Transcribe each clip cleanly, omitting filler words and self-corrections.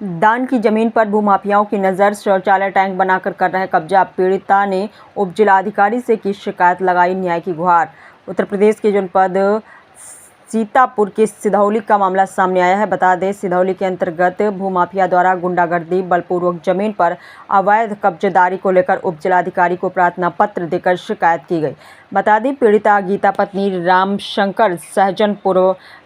दान की जमीन पर भूमाफियाओं की नज़र, शौचालय टैंक बनाकर कर रहे कब्जा। पीड़िता ने उप जिलाधिकारी से की शिकायत, लगाई न्याय की गुहार। उत्तर प्रदेश के जनपद सीतापुर के सिधौली का मामला सामने आया है। बता दें, सिधौली के अंतर्गत भूमाफिया द्वारा गुंडागर्दी, बलपूर्वक जमीन पर अवैध कब्जेदारी को लेकर उप जिलाधिकारी को प्रार्थना पत्र देकर शिकायत की गई। बता दें, पीड़िता गीता पत्नी रामशंकर सहजनपुर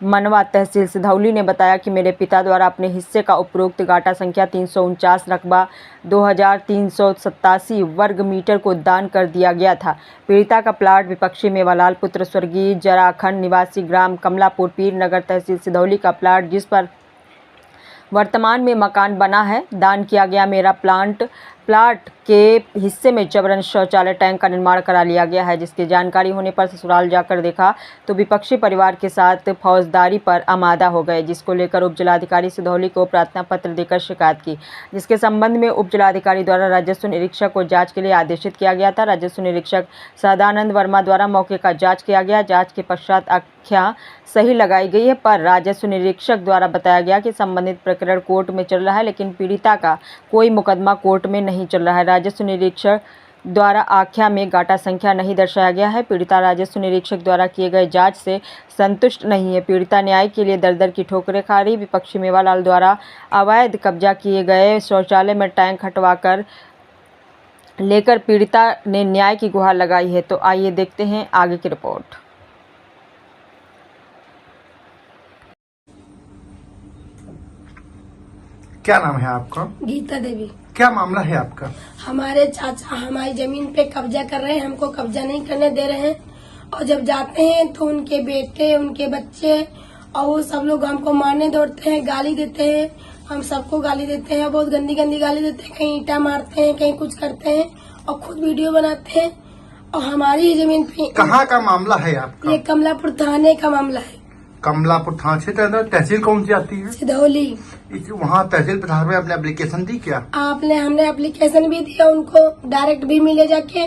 मनवा तहसील सिधौली ने बताया कि मेरे पिता द्वारा अपने हिस्से का उपरोक्त गाटा संख्या 349 रकबा 2387 वर्ग मीटर को दान कर दिया गया था। पीड़िता का प्लाट विपक्षी मेवालाल पुत्र स्वर्गीय जराखंड निवासी ग्राम कमलापुर पीर नगर तहसील सिधौली का प्लाट, जिस पर वर्तमान में मकान बना है, दान किया गया। मेरा प्लाट के हिस्से में जबरन शौचालय टैंक का निर्माण करा लिया गया है, जिसकी जानकारी होने पर ससुराल जाकर देखा तो विपक्षी परिवार के साथ फौजदारी पर आमादा हो गए, जिसको लेकर उप जिलाधिकारी सिधौली को प्रार्थना पत्र देकर शिकायत की, जिसके संबंध में उप जिलाधिकारी द्वारा राजस्व निरीक्षक को जांच के लिए आदेशित किया गया था। राजस्व निरीक्षक सदानंद वर्मा द्वारा मौके का जाँच किया गया। जाँच के पश्चात आख्या सही लगाई गई है, पर राजस्व निरीक्षक द्वारा बताया गया कि संबंधित प्रकरण कोर्ट में चल रहा है, लेकिन पीड़िता का कोई मुकदमा कोर्ट में नहीं चल रहा है। राजस्व निरीक्षक द्वारा आख्या में गाटा संख्या नहीं दर्शाया गया है। पीड़िता राजस्व निरीक्षक द्वारा किए गए जांच से संतुष्ट नहीं है। पीड़िता न्याय के लिए दर-दर की ठोकरें खा रही। विपक्षी मेवालाल द्वारा अवैध कब्जा किए गए शौचालय में टैंक हटवाकर लेकर पीड़िता ने न्याय की गुहार लगाई है। तो आइए देखते हैं आगे की रिपोर्ट। क्या नाम है आपका? गीता देवी। क्या मामला है आपका? हमारे चाचा हमारी जमीन पे कब्जा कर रहे हैं, हमको कब्जा नहीं करने दे रहे हैं, और जब जाते हैं तो उनके बेटे, उनके बच्चे और वो सब लोग हमको मारने दौड़ते हैं, गाली देते हैं, हम सबको गाली देते हैं, बहुत गंदी गंदी गाली देते हैं, कहीं ईंटा मारते हैं, कहीं कुछ करते हैं और खुद वीडियो बनाते हैं। और हमारी जमीन पे कहाँ का मामला है आपका? ये कमलापुर थाने का मामला है। कमलापुर थाना क्षेत्र, तहसील कौन सी आती है? सिधौली। वहाँ तहसील प्रधान में आपने एप्लीकेशन दी क्या? हमने एप्लीकेशन भी दिया उनको, डायरेक्ट भी मिले जाके,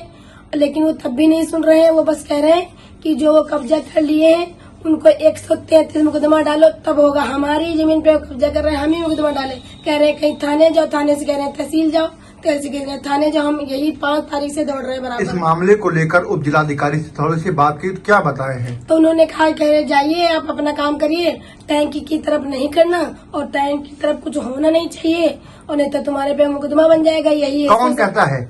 लेकिन वो तब भी नहीं सुन रहे हैं। वो बस कह रहे हैं कि जो वो कब्जा कर लिए हैं उनको 133 मुकदमा डालो तब होगा। हमारी जमीन पे कब्जा कर रहे हैं, हम ही मुकदमा डाले। कह रहे हैं कहीं थाने जाओ, थाने से कह रहे हैं तहसील जाओ, तहसील से कह रहे हैं थाने जाओ। हम यही 5 तारीख से दौड़ रहे हैं बराबर। इस मामले को लेकर उप जिलाधिकारी सिधौली से बात की तो क्या बताए हैं? तो उन्होंने कहा, कह रहे जाइए आप अपना काम करिए, टैंक की तरफ नहीं करना और टैंक की तरफ कुछ होना नहीं चाहिए, और नहीं तो तुम्हारे पे मुकदमा बन जाएगा। यही कौन कहता है?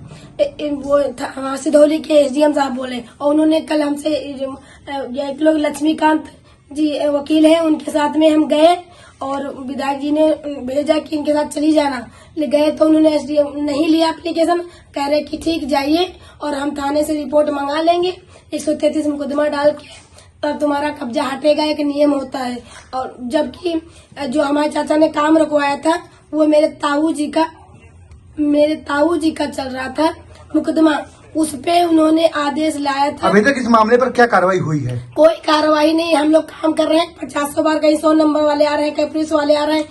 वो सिधौली के एसडीएम साहब बोले। और उन्होंने कल हमसे एक लोग लक्ष्मीकांत जी वकील हैं, उनके साथ में हम गए और विधायक जी ने भेजा कि इनके साथ चली जाना। ले गए तो उन्होंने एसडीएम नहीं लिया एप्लीकेशन, कह रहे कि ठीक जाइए और हम थाने से रिपोर्ट मंगा लेंगे, 133 मुकदमा डाल के तब तुम्हारा कब्जा हटेगा, एक नियम होता है। और जबकि जो हमारे चाचा ने काम रखवाया था वो मेरे ताऊ जी का चल रहा था मुकदमा, उस पे उन्होंने आदेश लाया था। अभी तक इस मामले पर क्या कार्रवाई हुई है? कोई कार्रवाई नहीं। हम लोग काम कर रहे हैं, 50 बार कहीं 100 नंबर वाले आ रहे हैं, कहीं पुलिस वाले आ रहे हैं।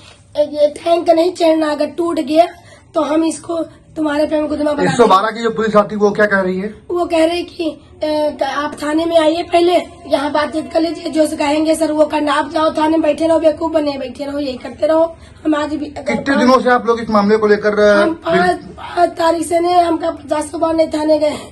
ये टैंक नहीं चढ़ना, अगर टूट गया तो हम इसको तुम्हारे पे मुकदमा बना 112 की जो पुलिस आती है वो क्या कह रही है? वो कह रही कि आप थाने में आइए, पहले यहाँ बातचीत कर लीजिए, जो कहेंगे सर वो करना। आप जाओ थाने में बैठे रहो, बेवकूफ बने बैठे रहो, यही करते रहो। हम आज भी कितने दिनों से आप लोग इस मामले को लेकर? हम 5 तारीख से ने हमका 50 बार नहीं थाने गए हैं,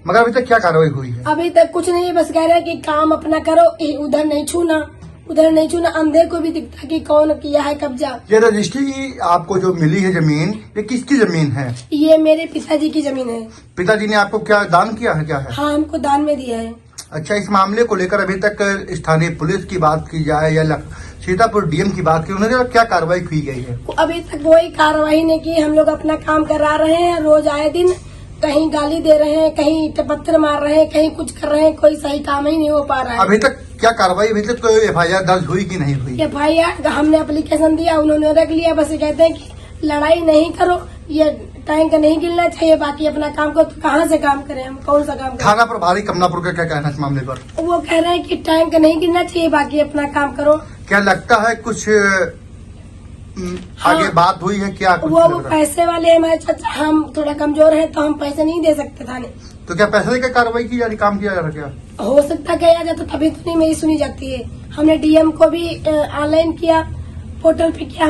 मगर अभी तक क्या कार्रवाई हुई है? अभी तक कुछ नहीं। बस कह रहे हैं कि काम अपना करो, उधर नहीं छूना, उधर नहीं छूना। अंधे को भी दिखता कि कौन किया है कब्जा। ये रजिस्ट्री आपको जो मिली है जमीन, ये किसकी जमीन है? ये मेरे पिताजी की जमीन है। पिताजी ने आपको क्या दान किया है? क्या है? हाँ, हमको दान में दिया है। अच्छा, इस मामले को लेकर अभी तक स्थानीय पुलिस की बात की जाए या सीतापुर डीएम की बात की, उन्होंने क्या कार्रवाई की गई है? अभी तक कोई कार्रवाई नहीं की। हम लोग अपना काम करा रहे हैं, रोज आए दिन कहीं गाली दे रहे हैं, कहीं पत्थर मार रहे हैं, कहीं कुछ कर रहे हैं, कोई सही काम ही नहीं हो पा रहा है। अभी तक क्या कार्रवाई, अभी तक कोई FIR दर्ज हुई कि नहीं हुई? FIR हमने एप्लीकेशन दिया, उन्होंने रख लिया। बस कहते हैं कि लड़ाई नहीं करो, ये टैंक नहीं गिरना चाहिए, बाकी अपना काम करो। तो कहाँ से काम करें हम, कौन सा काम करें? थाना प्रभारी कमलापुर का क्या कहना है इस मामले पर? वो कह रहे हैं कि टैंक नहीं गिरना चाहिए, बाकी अपना काम करो। क्या लगता है कुछ आगे बात हुई है क्या? कुछ वो पैसे वाले हमारे चाचा, हम थोड़ा कमजोर हैं तो हम पैसे नहीं दे सकते थाने। तो क्या पैसे देकर कार्रवाई की जा रही, काम किया जा रहा? क्या हो सकता किया जाता, तभी तो नहीं मेरी सुनी जाती है। हमने डीएम को भी ऑनलाइन किया, पोर्टल पे किया,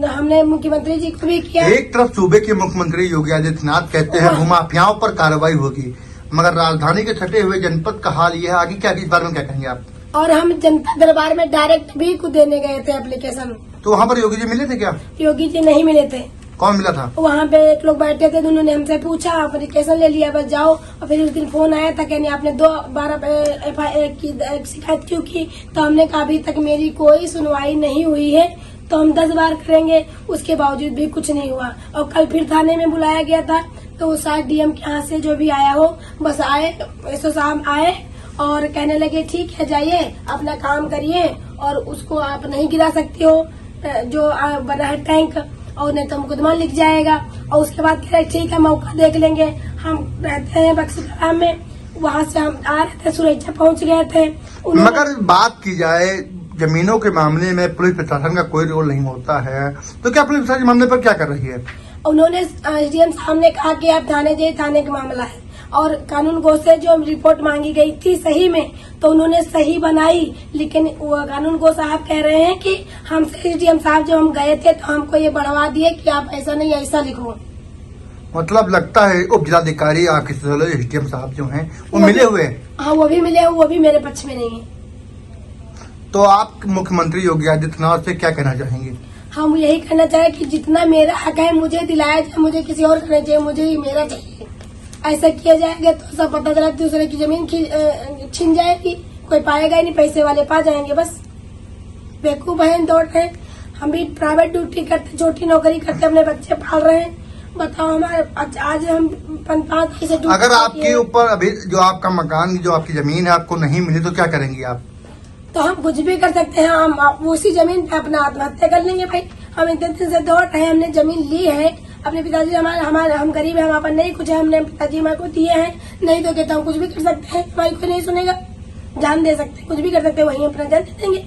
हमने मुख्यमंत्री जी को भी किया। एक तरफ सूबे के मुख्यमंत्री योगी आदित्यनाथ कहते हैं भूमाफियाओं पर कार्रवाई होगी, मगर राजधानी के छठे हुए जनपद का हाल यह है। आगे क्या, इस बारे में क्या कहेंगे आप? और हम जनता दरबार में डायरेक्ट भी कुछ देने गए थे एप्लीकेशन। तो वहाँ पर योगी जी मिले थे क्या? योगी जी नहीं मिले थे। कौन मिला था? वहाँ पे एक लोग बैठे थे, उन्होंने हमसे पूछा, एप्लीकेशन ले लिया, बस जाओ। और फिर उस दिन फोन आया था, कहने आपने 2 बार FIR की शिकायत क्यों की? तो हमने कहा अभी तक मेरी कोई सुनवाई नहीं हुई है, तो हम 10 बार करेंगे, उसके बावजूद भी कुछ नहीं हुआ। और कल फिर थाने में बुलाया गया था, तो शायद DM के यहाँ से जो भी आया हो, बस आए, SO साहब आए और कहने लगे ठीक है जाइए अपना काम करिए, और उसको आप नहीं गिरा सकते हो जो बना है टैंक, और नहीं तो मुकदमा लिख जाएगा। और उसके बाद कह रहे ठीक है मौका देख लेंगे। हम रहते हैं बक्सीराम में, वहाँ से हम आ रहे थे, सुरक्षा पहुँच गए थे। मगर बात की जाए जमीनों के मामले में पुलिस प्रशासन का कोई रोल नहीं होता है, तो क्या पुलिस प्रशासन मामले पर क्या कर रही है? उन्होंने SDM साहब ने कहा कि आप थाने जाइए, थाने का मामला है। और कानून गो से जो रिपोर्ट मांगी गई थी सही में, तो उन्होंने सही बनाई, लेकिन वो कानून गो साहब कह रहे हैं कि हमसे SDM साहब जब हम गए थे तो हमको ये बढ़वा दिए कि आप ऐसा नहीं ऐसा लिखो। मतलब लगता है उप जिलाधिकारी आपके SDM साहब जो हैं वो मिले हुए हैं। हाँ वो भी मिले, वो भी मेरे पक्ष में नहीं है। तो आप मुख्यमंत्री योगी आदित्यनाथ से क्या कहना चाहेंगे? हम यही कहना चाहे कि जितना मेरा हक है मुझे दिलाया जाए, मुझे किसी और करना चाहिए, मुझे ही मेरा चाहिए। ऐसा किया जाएगा तो सब पता चला दूसरे की जमीन छीन जाएगी, कोई पाएगा ही नहीं, पैसे वाले पा जाएंगे। बस बेवकूफ है, दौड़ रहे। हम भी प्राइवेट ड्यूटी करते, छोटी नौकरी करते, अपने बच्चे पाल रहे हैं। बताओ हमारे आज हम 5 पैसे। अगर आपके ऊपर अभी जो आपका मकान, जो आपकी जमीन है आपको नहीं मिली, तो क्या करेंगी आप? तो हम कुछ भी कर सकते हैं, हम उसी जमीन पे अपना आत्महत्या कर लेंगे। भाई हम इतने दिन से दौड़ रहे हैं, हमने जमीन ली है, अपने पिताजी हमारे हम गरीब हैं, हमारे पास नहीं कुछ है, हमने पिताजी हमारे को दिए हैं, नहीं तो कहता हम कुछ भी कर सकते हैं, हमारी कोई नहीं सुनेगा। जान दे सकते, कुछ भी कर सकते हैं, वहीं अपना जान दे देंगे।